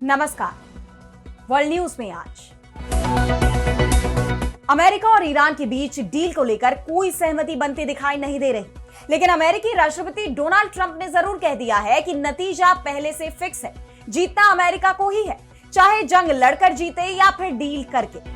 नमस्कार। World news में आज अमेरिका और ईरान के बीच डील को लेकर कोई सहमति बनती दिखाई नहीं दे रही, लेकिन अमेरिकी राष्ट्रपति डोनाल्ड ट्रंप ने जरूर कह दिया है कि नतीजा पहले से फिक्स है, जीतना अमेरिका को ही है, चाहे जंग लड़कर जीते या फिर डील करके।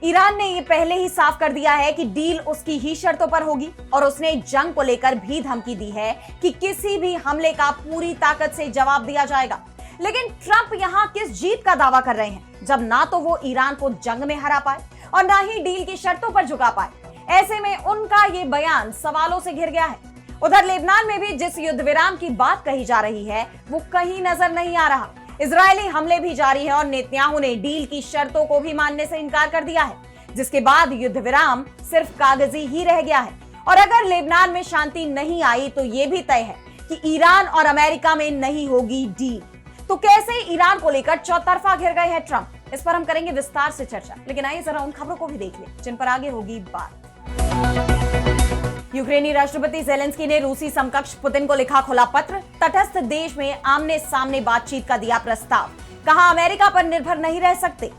ईरान ने ये पहले ही साफ कर दिया है कि डील उसकी ही शर्तों पर होगी और उसने जंग को लेकर भी धमकी दी है कि किसी भी हमले का पूरी ताकत से जवाब दिया जाएगा। लेकिन ट्रंप यहां किस जीत का दावा कर रहे हैं, जब ना तो वो ईरान को जंग में हरा पाए और ना ही डील की शर्तों पर झुका पाए। ऐसे में उनका ये बयान सवालों से घिर गया है। उधर लेबनान में भी जिस युद्ध विराम की बात कही जा रही है वो कहीं नजर नहीं आ रहा। इजरायली हमले भी जारी है और नेतन्याहू ने डील की शर्तों को भी मानने से इनकार कर दिया है, जिसके बाद युद्ध विराम सिर्फ कागजी ही रह गया है। और अगर लेबनान में शांति नहीं आई तो यह भी तय है कि ईरान और अमेरिका में नहीं होगी डील। तो कैसे ईरान को लेकर चौतरफा घिर गए हैं ट्रंप, इस पर हम करेंगे विस्तार से चर्चा। लेकिन आइए जरा उन खबरों को भी देख लें जिन पर आगे होगी बात। यूक्रेनी राष्ट्रपति ज़ेलेंस्की ने रूसी समकक्ष पुतिन को लिखा खुला पत्र, तटस्थ देश में आमने सामने बातचीत का दिया प्रस्ताव, कहा अमेरिका पर निर्भर नहीं रह सकते।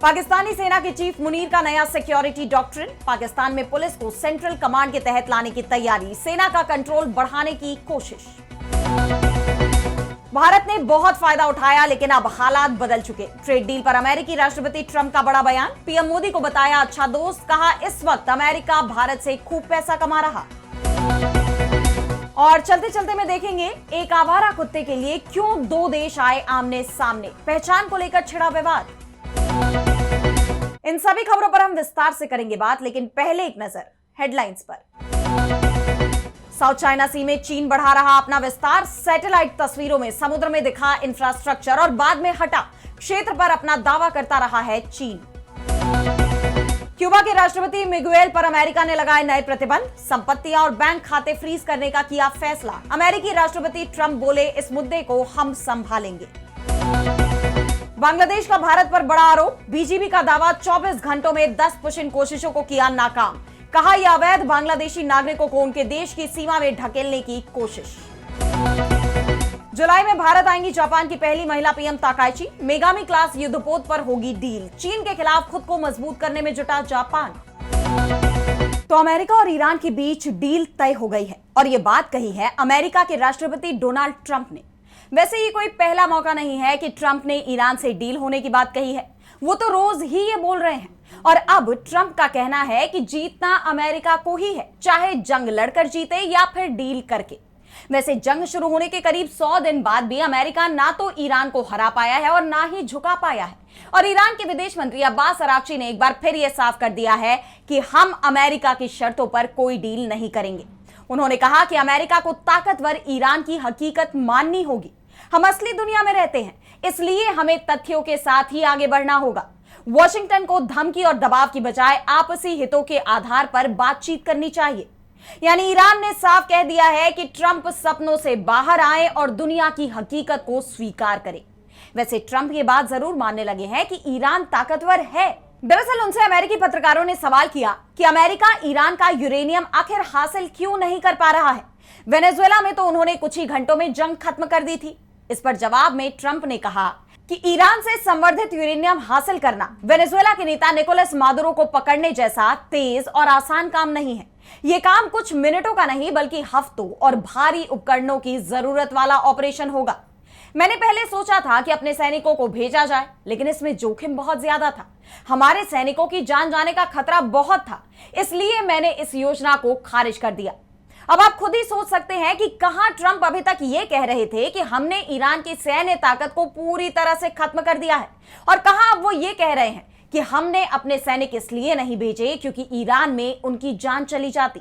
पाकिस्तानी सेना के चीफ मुनीर का नया सिक्योरिटी डॉक्ट्रिन, पाकिस्तान में पुलिस को सेंट्रल कमांड के तहत लाने की तैयारी, सेना का कंट्रोल बढ़ाने की कोशिश। भारत ने बहुत फायदा उठाया लेकिन अब हालात बदल चुके, ट्रेड डील पर अमेरिकी राष्ट्रपति ट्रंप का बड़ा बयान, पीएम मोदी को बताया अच्छा दोस्त, कहा इस वक्त अमेरिका भारत से खूब पैसा कमा रहा। और चलते चलते में देखेंगे एक आवारा कुत्ते के लिए क्यों दो देश आए आमने सामने, पहचान को लेकर छिड़ा विवाद। इन सभी खबरों पर हम विस्तार से करेंगे बात, लेकिन पहले एक नजर हेडलाइंस पर। साउथ चाइना सी में चीन बढ़ा रहा अपना विस्तार, सैटेलाइट तस्वीरों में समुद्र में दिखा इंफ्रास्ट्रक्चर और बाद में हटा क्षेत्र पर अपना दावा करता रहा है चीन। क्यूबा के राष्ट्रपति मिगुएल पर अमेरिका ने लगाए नए प्रतिबंध, संपत्तियां और बैंक खाते फ्रीज करने का किया फैसला, अमेरिकी राष्ट्रपति ट्रंप बोले इस मुद्दे को हम संभालेंगे। बांग्लादेश का भारत पर बड़ा आरोप, बीजीबी का दावा 24 घंटों में 10 पुश-इन कोशिशों को किया नाकाम, कहा यह अवैध बांग्लादेशी नागरिकों को उनके देश की सीमा में ढकेलने की कोशिश। जुलाई में भारत आएंगी जापान की पहली महिला पीएम ताकाइची, मेगामी क्लास युद्धपोत पर होगी डील, चीन के खिलाफ खुद को मजबूत करने में जुटा जापान। तो अमेरिका और ईरान के बीच डील तय हो गई है और ये बात कही है अमेरिका के राष्ट्रपति डोनाल्ड ट्रंप ने। वैसे ये कोई पहला मौका नहीं है कि ट्रंप ने ईरान से डील होने की बात कही है, वो तो रोज ही ये बोल रहे हैं। और अब ट्रंप का कहना है कि जीतना अमेरिका को ही है, चाहे जंग लड़कर जीते या फिर डील करके। वैसे जंग शुरू होने के करीब 100 दिन बाद भी अमेरिका ना तो ईरान को हरा पाया है और ना ही झुका पाया है। और ईरान के विदेश मंत्री अब्बास अराक्ची ने एक बार फिर यह साफ कर दिया है कि हम अमेरिका की शर्तों पर कोई डील नहीं करेंगे। उन्होंने कहा कि अमेरिका को ताकतवर ईरान की हकीकत माननी होगी। हम असली दुनिया में रहते हैं, इसलिए हमें तथ्यों के साथ ही आगे बढ़ना होगा। वॉशिंगटन को धमकी और दबाव की बजाय आपसी हितों के आधार पर बातचीत करनी चाहिए। यानी ईरान ने साफ कह दिया है कि ट्रंप सपनों से बाहर आए और दुनिया की हकीकत को स्वीकार करे। वैसे ट्रंप ये बात जरूर मानने लगे हैं कि ईरान ताकतवर है। दरअसल उनसे अमेरिकी पत्रकारों ने सवाल किया कि अमेरिका ईरान का यूरेनियम आखिर हासिल क्यों नहीं कर पा रहा है। वेनेजुएला में तो उन्होंने कुछ ही घंटों में जंग खत्म कर दी थी। इस पर जवाब में ट्रंप ने कहा कि ईरान से संवर्धित यूरेनियम हासिल करना वेनेजुएला के नेता निकोलस मादुरो को पकड़ने जैसा तेज और आसान काम नहीं है। यह काम कुछ मिनटों का नहीं बल्कि हफ्तों और भारी उपकरणों की जरूरत वाला ऑपरेशन होगा। मैंने पहले सोचा था कि अपने सैनिकों को भेजा जाए, लेकिन इसमें जोखिम बहुत ज्यादा था। हमारे सैनिकों की जान जाने का खतरा बहुत था, इसलिए मैंने इस योजना को खारिज कर दिया। अब आप खुद ही सोच सकते हैं कि कहां ट्रंप अभी तक ये कह रहे थे कि हमने ईरान की सैन्य ताकत को पूरी तरह से खत्म कर दिया है, और कहां अब वो ये कह रहे हैं कि हमने अपने सैनिक इसलिए नहीं भेजे क्योंकि ईरान में उनकी जान चली जाती।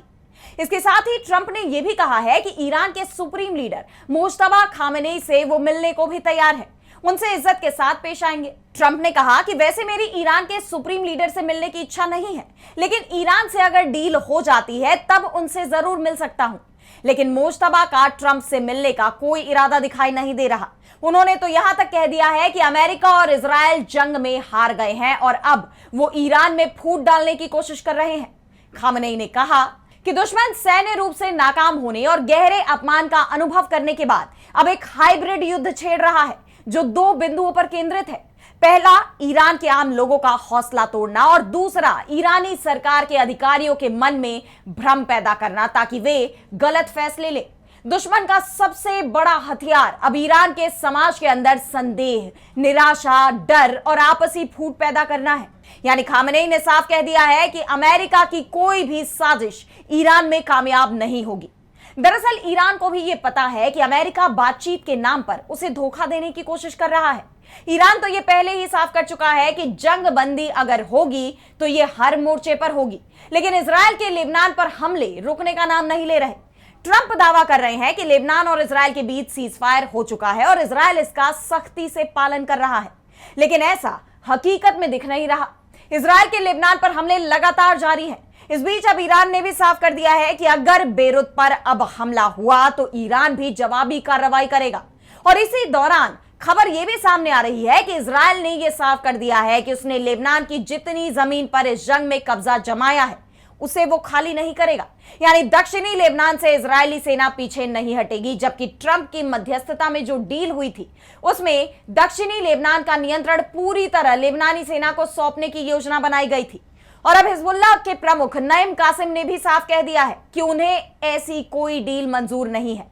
इसके साथ ही ट्रंप ने यह भी कहा है कि ईरान के सुप्रीम लीडर मुज्तबा खामेनेई से वो मिलने को भी तैयार है, उनसे इज्जत के साथ पेश आएंगे। ट्रंप ने कहा कि वैसे मेरी ईरान के सुप्रीम लीडर से मिलने की इच्छा नहीं है, लेकिन ईरान से अगर डील हो जाती है तब उनसे जरूर मिल सकता हूं। लेकिन मुज्तबा का ट्रंप से मिलने का कोई इरादा दिखाई नहीं दे रहा। उन्होंने तो यहां तक कह दिया है कि अमेरिका और इजराइल जंग में हार गए हैं और अब वो ईरान में फूट डालने की कोशिश कर रहे हैं। खामेनेई ने कहा कि दुश्मन सैन्य रूप से नाकाम होने और गहरे अपमान का अनुभव करने के बाद अब एक हाइब्रिड युद्ध छेड़ रहा है जो दो बिंदुओं पर केंद्रित है। पहला, ईरान के आम लोगों का हौसला तोड़ना और दूसरा, ईरानी सरकार के अधिकारियों के मन में भ्रम पैदा करना ताकि वे गलत फैसले लें। दुश्मन का सबसे बड़ा हथियार अब ईरान के समाज के अंदर संदेह, निराशा, डर और आपसी फूट पैदा करना है। यानी खामेनेई ने साफ कह दिया है कि अमेरिका की कोई भी साजिश ईरान में कामयाब नहीं होगी। दरअसल ईरान को भी यह पता है कि अमेरिका बातचीत के नाम पर उसे धोखा देने की कोशिश कर रहा है। ईरान तो यह पहले ही साफ कर चुका है कि जंग बंदी अगर होगी तो यह हर मोर्चे पर होगी, लेकिन इजरायल के लेबनान पर हमले रुकने का नाम नहीं ले रहे। ट्रंप दावा कर रहे हैं कि लेबनान और इजरायल के बीच सीजफायर हो चुका है और इजरायल इसका सख्ती से पालन कर रहा है, लेकिन ऐसा हकीकत में दिख नहीं रहा। इजरायल के लेबनान पर हमले लगातार जारी हैं। इस बीच अब ईरान ने भी साफ कर दिया है कि अगर बेरूत पर अब हमला हुआ तो ईरान भी जवाबी कार्रवाई करेगा। और इसी दौरान खबर यह भी सामने आ रही है कि इजरायल ने यह साफ कर दिया है कि उसने लेबनान की जितनी जमीन पर इस जंग में कब्जा जमाया है उसे वो खाली नहीं करेगा। यानी दक्षिणी लेबनान से इजरायली सेना पीछे नहीं हटेगी, जबकि ट्रंप की मध्यस्थता में जो डील हुई थी उसमें दक्षिणी लेबनान का नियंत्रण पूरी तरह लेबनानी सेना को सौंपने की योजना बनाई गई थी। और अब हिजबुल्लाह के प्रमुख नईम कासिम ने भी साफ कह दिया है कि उन्हें ऐसी कोई डील मंजूर नहीं है।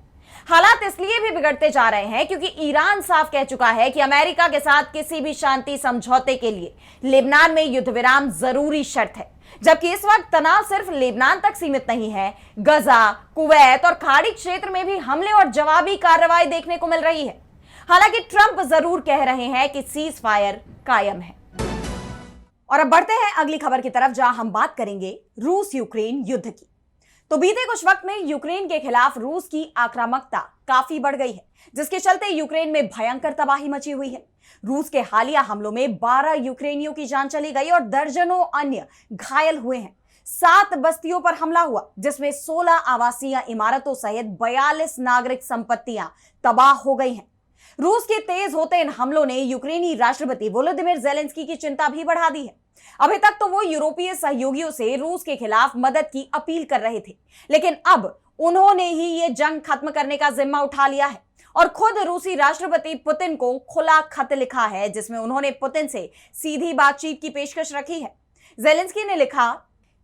हालात इसलिए भी बिगड़ते जा रहे हैं क्योंकि ईरान साफ कह चुका है कि अमेरिका के साथ किसी भी शांति समझौते के लिए लेबनान में युद्ध विराम जरूरी शर्त है। जबकि इस वक्त तनाव सिर्फ लेबनान तक सीमित नहीं है, गजा, कुवैत और खाड़ी क्षेत्र में भी हमले और जवाबी कार्रवाई देखने को मिल रही है। हालांकि ट्रंप जरूर कह रहे हैं कि सीज फायर कायम है। और अब बढ़ते हैं अगली खबर की तरफ, जहां हम बात करेंगे रूस यूक्रेन युद्ध की। तो बीते कुछ वक्त में यूक्रेन के खिलाफ रूस की आक्रामकता काफी बढ़ गई है, जिसके चलते यूक्रेन में भयंकर तबाही मची हुई है। रूस के हालिया हमलों में 12 यूक्रेनियों की जान चली गई और दर्जनों अन्य घायल हुए हैं। 7 बस्तियों पर हमला हुआ, जिसमें 16 आवासीय इमारतों सहित 42 नागरिक संपत्तियां तबाह हो गई हैं। रूस के तेज होते इन हमलों ने यूक्रेनी राष्ट्रपति वोलोदिमीर ज़ेलेंस्की की चिंता भी बढ़ा दी है। अभी तक तो वो यूरोपीय सहयोगियों से रूस के खिलाफ मदद की अपील कर रहे थे, लेकिन अब उन्होंने ही ये जंग खत्म करने का जिम्मा उठा लिया है और खुद रूसी राष्ट्रपति पुतिन को खुला खत लिखा है, जिसमें उन्होंने पुतिन से सीधी बातचीत की पेशकश रखी है। ज़ेलेंस्की ने लिखा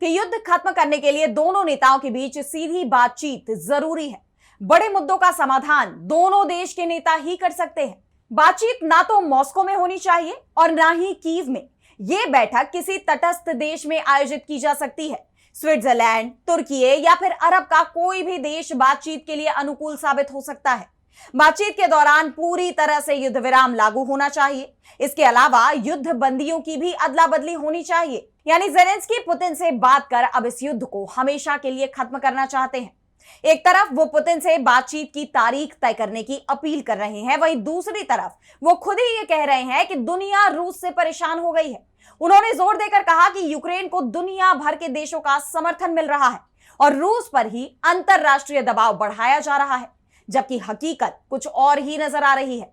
कि युद्ध खत्म करने के लिए दोनों नेताओं के बीच सीधी बातचीत जरूरी है। बड़े मुद्दों का समाधान दोनों देश के नेता ही कर सकते हैं। बातचीत ना तो मॉस्को में होनी चाहिए और ना ही कीव में। यह बैठक किसी तटस्थ देश में आयोजित की जा सकती है। स्विट्जरलैंड, तुर्की या फिर अरब का कोई भी देश बातचीत के लिए अनुकूल साबित हो सकता है। बातचीत के दौरान पूरी तरह से युद्ध विराम लागू होना चाहिए। इसके अलावा युद्ध बंदियों की भी अदला बदली होनी चाहिए। यानी ज़ेलेंस्की पुतिन से बात कर अब इस युद्ध को हमेशा के लिए खत्म करना चाहते हैं। एक तरफ वो पुतिन से बातचीत की तारीख तय करने की अपील कर रहे हैं, वहीं दूसरी तरफ वो खुद ही ये कह रहे हैं कि दुनिया रूस से परेशान हो गई है। उन्होंने जोर देकर कहा कि यूक्रेन को दुनिया भर के देशों का समर्थन मिल रहा है और रूस पर ही अंतरराष्ट्रीय दबाव बढ़ाया जा रहा है, जबकि हकीकत कुछ और ही नजर आ रही है।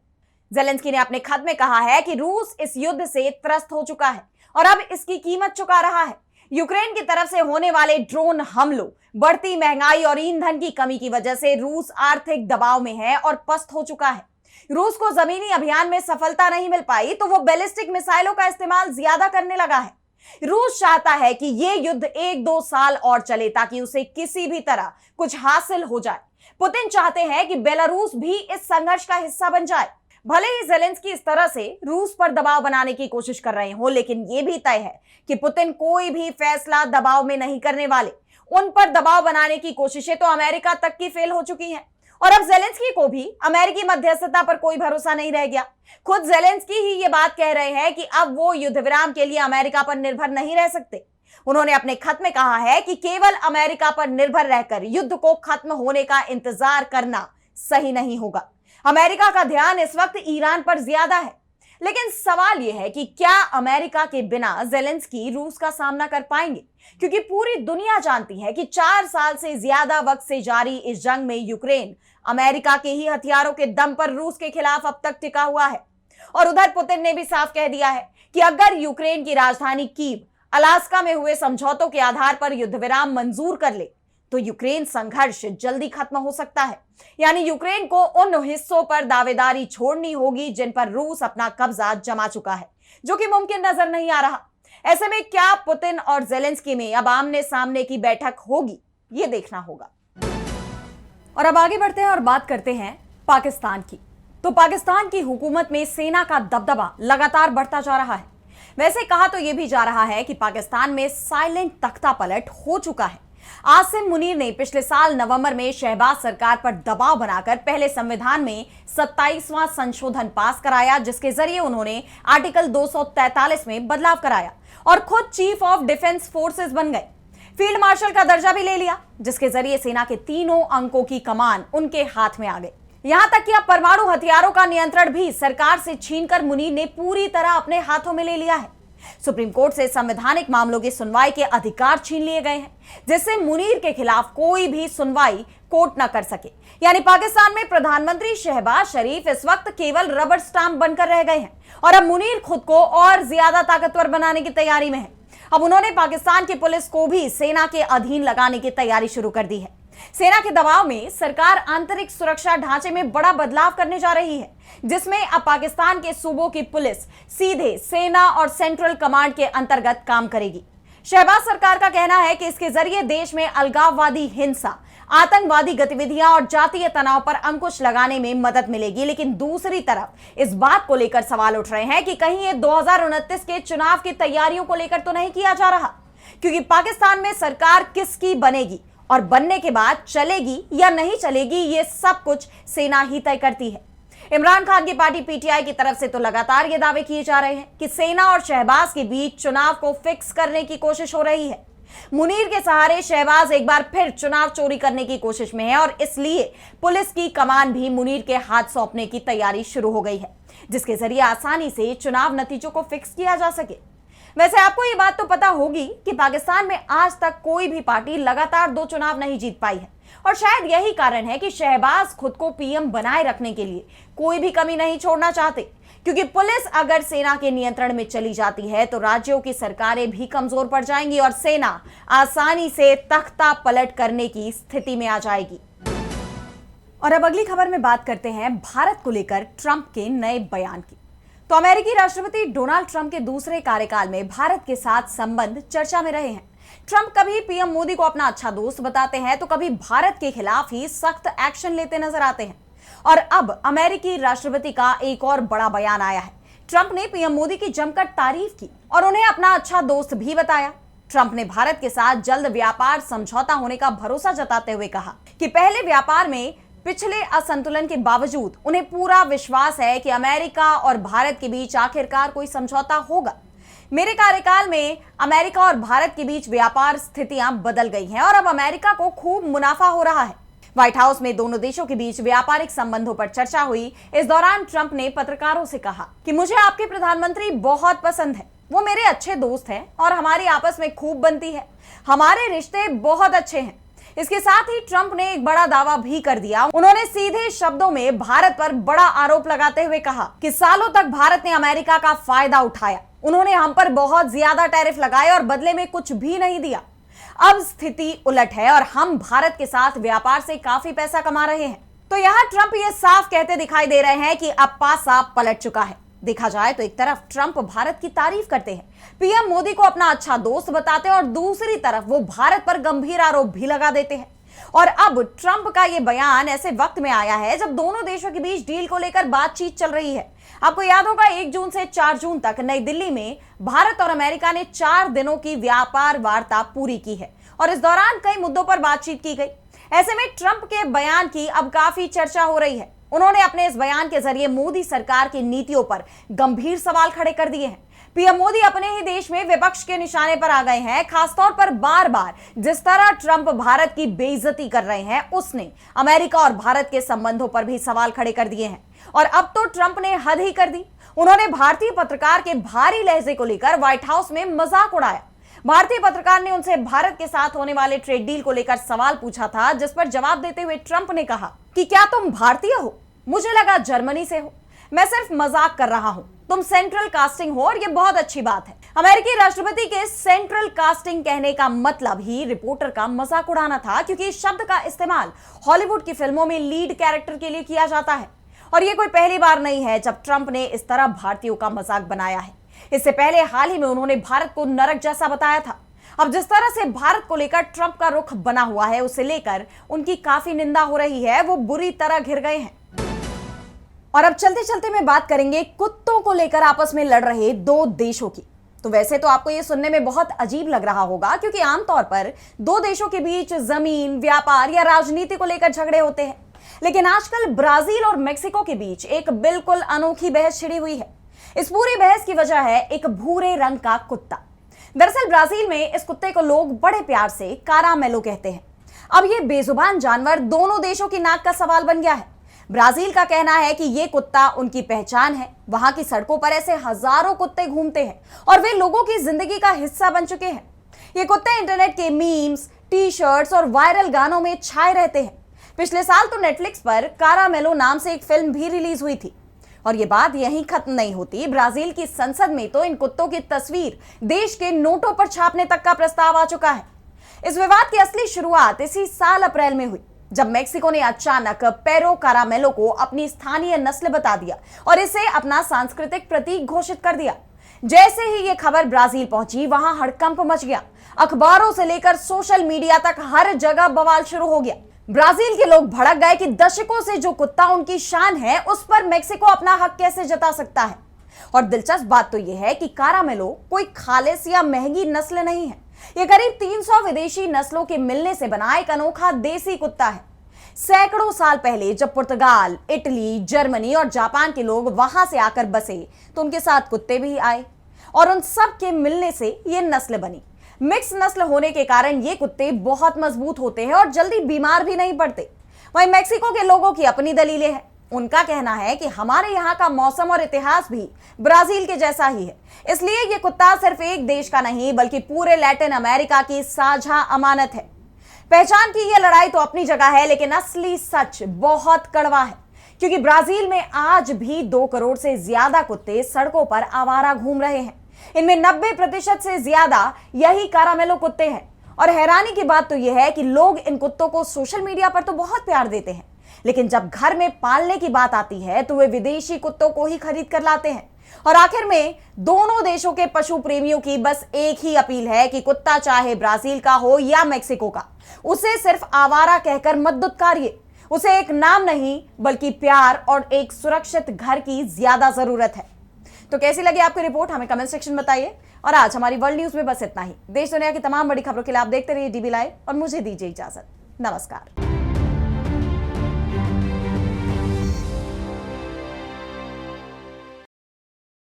ज़ेलेंस्की ने अपने खत में कहा है कि रूस इस युद्ध से त्रस्त हो चुका है और अब इसकी कीमत चुका रहा है। यूक्रेन की तरफ से होने वाले ड्रोन हमलों, बढ़ती महंगाई और ईंधन की कमी की वजह से रूस आर्थिक दबाव में है और पस्त हो चुका है। रूस को जमीनी अभियान में सफलता नहीं मिल पाई तो वो बैलिस्टिक मिसाइलों का इस्तेमाल ज्यादा करने लगा है। रूस चाहता है कि ये युद्ध 1-2 साल और चले ताकि उसे किसी भी तरह कुछ हासिल हो जाए। पुतिन चाहते हैं कि बेलारूस भी इस संघर्ष का हिस्सा बन जाए। भले ही ज़ेलेंस्की इस तरह से रूस पर दबाव बनाने की कोशिश कर रहे हो, लेकिन यह भी तय है कि पुतिन कोई भी फैसला दबाव में नहीं करने वाले। उन पर दबाव बनाने की कोशिशें तो अमेरिका तक की फेल हो चुकी हैं और अब ज़ेलेंस्की को भी अमेरिकी मध्यस्थता पर कोई भरोसा नहीं रह गया। खुद ज़ेलेंस्की ही ये बात कह रहे हैं कि अब वो युद्ध विराम के लिए अमेरिका पर निर्भर नहीं रह सकते। उन्होंने अपने खत में कहा है कि केवल अमेरिका पर निर्भर रहकर युद्ध को खत्म होने का इंतजार करना सही नहीं होगा। अमेरिका का ध्यान इस वक्त ईरान पर ज्यादा है, लेकिन सवाल यह है कि क्या अमेरिका के बिना ज़ेलेंस्की रूस का सामना कर पाएंगे, क्योंकि पूरी दुनिया जानती है कि 4 साल से ज्यादा वक्त से जारी इस जंग में यूक्रेन अमेरिका के ही हथियारों के दम पर रूस के खिलाफ अब तक टिका हुआ है। और उधर पुतिन ने भी साफ कह दिया है कि अगर यूक्रेन की राजधानी कीव अलास्का में हुए समझौतों के आधार पर युद्ध विराम मंजूर कर ले तो यूक्रेन संघर्ष जल्दी खत्म हो सकता है। यानी यूक्रेन को उन हिस्सों पर दावेदारी छोड़नी होगी जिन पर रूस अपना कब्जा जमा चुका है, जो कि मुमकिन नजर नहीं आ रहा। ऐसे में क्या पुतिन और जेलेंस्की में अब आमने सामने की बैठक होगी, ये देखना होगा। और अब आगे बढ़ते हैं और बात करते हैं पाकिस्तान की। तो पाकिस्तान की हुकूमत में सेना का दबदबा लगातार बढ़ता जा रहा है। वैसे कहा तो यह भी जा रहा है कि पाकिस्तान में साइलेंट तख्ता पलट हो चुका है। आसिम मुनीर ने पिछले साल नवंबर में शहबाज सरकार पर दबाव बनाकर पहले संविधान में 27वां संशोधन पास कराया, जिसके जरिए उन्होंने आर्टिकल 243 में बदलाव कराया और खुद चीफ ऑफ डिफेंस फोर्सेस बन गए। फील्ड मार्शल का दर्जा भी ले लिया, जिसके जरिए सेना के तीनों अंकों की कमान उनके हाथ में आ गई। यहां तक कि अब परमाणु हथियारों का नियंत्रण भी सरकार से छीनकर मुनीर ने पूरी तरह अपने हाथों में ले लिया है। सुप्रीम कोर्ट से संवैधानिक मामलों की सुनवाई के अधिकार छीन लिए गए हैं, जिससे मुनीर के खिलाफ कोई भी सुनवाई कोर्ट न कर सके। यानी पाकिस्तान में प्रधानमंत्री शहबाज शरीफ इस वक्त केवल रबर स्टाम्प बनकर रह गए हैं और अब मुनीर खुद को और ज्यादा ताकतवर बनाने की तैयारी में है। अब उन्होंने पाकिस्तान की पुलिस को भी सेना के अधीन लगाने की तैयारी शुरू कर दी है। सेना के दबाव में सरकार आंतरिक सुरक्षा ढांचे में बड़ा बदलाव करने जा रही है, जिसमें अब पाकिस्तान के सूबों की पुलिस सीधे सेना और सेंट्रल कमांड के अंतर्गत काम करेगी। शहबाज सरकार का कहना है कि इसके जरिए देश में अलगाववादी हिंसा, आतंकवादी गतिविधियां और जातीय तनाव पर अंकुश लगाने में मदद मिलेगी। लेकिन दूसरी तरफ इस बात को लेकर सवाल उठ रहे हैं कि कहीं ये 2029 के चुनाव की तैयारियों को लेकर तो नहीं किया जा रहा, क्योंकि पाकिस्तान में सरकार किसकी बनेगी और बनने के बाद चलेगी या नहीं चलेगी, ये सब कुछ सेना ही तय करती है। इमरान खान की पार्टी पीटीआई की तरफ से तो लगातार ये दावे किए जा रहे हैं कि सेना और शहबाज के बीच चुनाव को फिक्स करने की कोशिश हो रही है। मुनीर के सहारे शहबाज एक बार फिर चुनाव चोरी करने की कोशिश में है और इसलिए पुलिस की कमान भी मुनीर के हाथ सौंपने की तैयारी शुरू हो गई है, जिसके जरिए आसानी से चुनाव नतीजों को फिक्स किया जा सके। वैसे आपको ये बात तो पता होगी कि पाकिस्तान में आज तक कोई भी पार्टी लगातार 2 चुनाव नहीं जीत पाई है और शायद यही कारण है कि शहबाज खुद को पीएम बनाए रखने के लिए कोई भी कमी नहीं छोड़ना चाहते, क्योंकि पुलिस अगर सेना के नियंत्रण में चली जाती है तो राज्यों की सरकारें भी कमजोर पड़ जाएंगी और सेना आसानी से तख्ता पलट करने की स्थिति में आ जाएगी। और अब अगली खबर में बात करते हैं भारत को लेकर ट्रंप के नए बयान की। तो अमेरिकी राष्ट्रपति डोनाल्ड ट्रंप के दूसरे कार्यकाल में भारत के साथ संबंध चर्चा में रहे हैं। ट्रंप कभी पीएम मोदी को अपना अच्छा दोस्त बताते हैं तो कभी भारत के खिलाफ ही सख्त एक्शन लेते नजर आते हैं। और अब अमेरिकी राष्ट्रपति का एक और बड़ा बयान आया है। ट्रंप ने पीएम मोदी की जमकर तारीफ की और उन्हें अपना अच्छा दोस्त भी बताया। ट्रंप ने भारत के साथ जल्द व्यापार समझौता होने का भरोसा जताते हुए कहा कि पहले व्यापार में पिछले असंतुलन के बावजूद उन्हें पूरा विश्वास है कि अमेरिका और भारत के बीच आखिरकार कोई समझौता होगा। मेरे कार्यकाल में अमेरिका और भारत के बीच व्यापार स्थितियां बदल गई हैं और अब अमेरिका को खूब मुनाफा हो रहा है। व्हाइट हाउस में दोनों देशों के बीच व्यापारिक संबंधों पर चर्चा हुई। इस दौरान ट्रंप ने पत्रकारों से कहा कि मुझे आपके प्रधानमंत्री बहुत पसंद है, वो मेरे अच्छे दोस्त हैं और हमारी आपस में खूब बनती है, हमारे रिश्ते बहुत अच्छे हैं। इसके साथ ही ट्रंप ने एक बड़ा दावा भी कर दिया। उन्होंने सीधे शब्दों में भारत पर बड़ा आरोप लगाते हुए कहा कि सालों तक भारत ने अमेरिका का फायदा उठाया, उन्होंने हम पर बहुत ज्यादा टैरिफ लगाए और बदले में कुछ भी नहीं दिया। अब स्थिति उलट है और हम भारत के साथ व्यापार से काफी पैसा कमा रहे हैं। तो यहाँ ट्रंप ये साफ कहते दिखाई दे रहे हैं कि अब पासा पलट चुका है। देखा जाए तो एक तरफ ट्रंप भारत की तारीफ करते हैं, पीएम मोदी को अपना अच्छा दोस्त बताते हैं और दूसरी तरफ वो भारत पर गंभीर आरोप भी लगा देते हैं। और अब ट्रंप का ये बयान ऐसे वक्त में आया है जब दोनों देशों के बीच डील को लेकर बातचीत चल रही है। आपको याद होगा 1 जून से 4 जून तक नई दिल्ली में भारत और अमेरिका ने 4 दिनों की व्यापार वार्ता पूरी की है और इस दौरान कई मुद्दों पर बातचीत की गई। ऐसे में ट्रंप के बयान की अब काफी चर्चा हो रही है। उन्होंने अपने इस बयान के जरिए मोदी सरकार की नीतियों पर गंभीर सवाल खड़े कर दिए हैं। पीएम मोदी अपने ही देश में विपक्ष के निशाने पर आ गए हैं। खासतौर पर बार बार जिस तरह ट्रंप भारत की बेइज्जती कर रहे हैं, उसने अमेरिका और भारत के संबंधों पर भी सवाल खड़े कर दिए हैं। और अब तो ट्रंप ने हद ही कर दी। उन्होंने भारतीय पत्रकार के भारी लहजे को लेकर व्हाइट हाउस में मजाक उड़ाया। भारतीय पत्रकार ने उनसे भारत के साथ होने वाले ट्रेड डील को लेकर सवाल पूछा था, जिस पर जवाब देते हुए ट्रंप ने कहा कि क्या तुम भारतीय हो? मुझे लगा जर्मनी से हो। मैं सिर्फ मजाक कर रहा हूं। तुम सेंट्रल कास्टिंग हो और ये बहुत अच्छी बात है। अमेरिकी राष्ट्रपति के सेंट्रल कास्टिंग कहने का मतलब ही रिपोर्टर का मजाक उड़ाना था, क्योंकि इस शब्द का इस्तेमाल हॉलीवुड की फिल्मों में लीड कैरेक्टर के लिए किया जाता है और ये कोई पहली बार नहीं है जब ट्रंप ने इस तरह भारतीयों का मजाक बनाया है। इससे पहले हाल ही में उन्होंने भारत को नरक जैसा बताया था। अब जिस तरह से भारत को लेकर ट्रंप का रुख बना हुआ है, उसे लेकर उनकी काफी निंदा हो रही है, वो बुरी तरह घिर गए हैं। और अब चलते चलते में बात करेंगे कुत्तों को लेकर आपस में लड़ रहे दो देशों की। तो वैसे तो आपको यह सुनने में बहुत अजीब लग रहा होगा, क्योंकि आमतौर पर दो देशों के बीच जमीन, व्यापार या राजनीति को लेकर झगड़े होते हैं, लेकिन आजकल ब्राजील और मेक्सिको के बीच एक बिल्कुल अनोखी बहस छिड़ी हुई है। इस पूरी बहस की वजह है एक भूरे रंग का कुत्ता। दरअसल ब्राजील में इस कुत्ते को लोग बड़े प्यार से कारामेलो कहते हैं। अब ये बेजुबान जानवर दोनों देशों की नाक का सवाल बन गया है। ब्राजील का कहना है कि ये कुत्ता उनकी पहचान है। वहां की सड़कों पर ऐसे हजारों कुत्ते घूमते हैं और वे लोगों की जिंदगी का हिस्सा बन चुके हैं। ये कुत्ते इंटरनेट के मीम्स, टी-शर्ट्स और वायरल गानों में छाए रहते हैं। पिछले साल तो नेटफ्लिक्स पर कारामेलो नाम से एक फिल्म भी रिलीज हुई थी। और ये बात यहीं खत्म नहीं होती। ब्राजील की संसद में तो इन कुत्तों की तस्वीर देश के नोटों पर छापने तक का प्रस्ताव आ चुका है। इस विवाद की असली शुरुआत इसी साल अप्रैल में हुई, जब मेक्सिको ने अचानक पेरो कारामेलो को अपनी स्थानीय नस्ल बता दिया और इसे अपना सांस्कृतिक प्रतीक घोषित कर दिया। जैसे ही ये खबर ब्राजील पहुंची, वहां हड़कंप मच गया। अखबारों से लेकर सोशल मीडिया तक हर जगह बवाल शुरू हो गया। ब्राजील के लोग भड़क गए कि दशकों से जो कुत्ता उनकी शान है, उस पर मेक्सिको अपना हक कैसे जता सकता है। और दिलचस्प बात तो यह है कि कारामेलो कोई खालिस या महंगी नस्ल नहीं है। यह करीब 300 विदेशी नस्लों के मिलने से बना एक अनोखा देसी कुत्ता है। सैकड़ों साल पहले जब पुर्तगाल, इटली, जर्मनी और जापान के लोग वहां से आकर बसे, तो उनके साथ कुत्ते भी आए और उन सब के मिलने से यह नस्ल बनी। मिक्स नस्ल होने के कारण ये कुत्ते बहुत मजबूत होते हैं और जल्दी बीमार भी नहीं पड़ते। वहीं मेक्सिको के लोगों की अपनी दलीलें हैं। उनका कहना है कि हमारे यहाँ का मौसम और इतिहास भी ब्राजील के जैसा ही है, इसलिए ये कुत्ता सिर्फ एक देश का नहीं बल्कि पूरे लैटिन अमेरिका की साझा अमानत है। पहचान की यह लड़ाई तो अपनी जगह है, लेकिन असली सच बहुत कड़वा है, क्योंकि ब्राजील में आज भी 2 करोड़ से ज्यादा कुत्ते सड़कों पर आवारा घूम रहे हैं। इनमें 90% से ज्यादा यही कारामेलो कुत्ते हैं। और हैरानी की बात तो यह है कि लोग इन कुत्तों को सोशल मीडिया पर तो बहुत प्यार देते हैं, लेकिन जब घर में पालने की बात आती है तो वे विदेशी कुत्तों को ही खरीद कर लाते हैं। और आखिर में दोनों देशों के पशु प्रेमियों की बस एक ही अपील है कि कुत्ता चाहे ब्राजील का हो या मेक्सिको का, उसे सिर्फ आवारा कहकर मत दुत्कारिए। उसे एक नाम नहीं बल्कि प्यार और एक सुरक्षित घर की ज्यादा जरूरत है। तो कैसी लगी आपकी रिपोर्ट, हमें कमेंट सेक्शन में बताइए। और आज हमारी वर्ल्ड न्यूज में बस इतना ही। देश दुनिया की तमाम बड़ी खबरों के लिए आप देखते रहिए डीबी लाइव और मुझे दीजिए इजाजत। नमस्कार।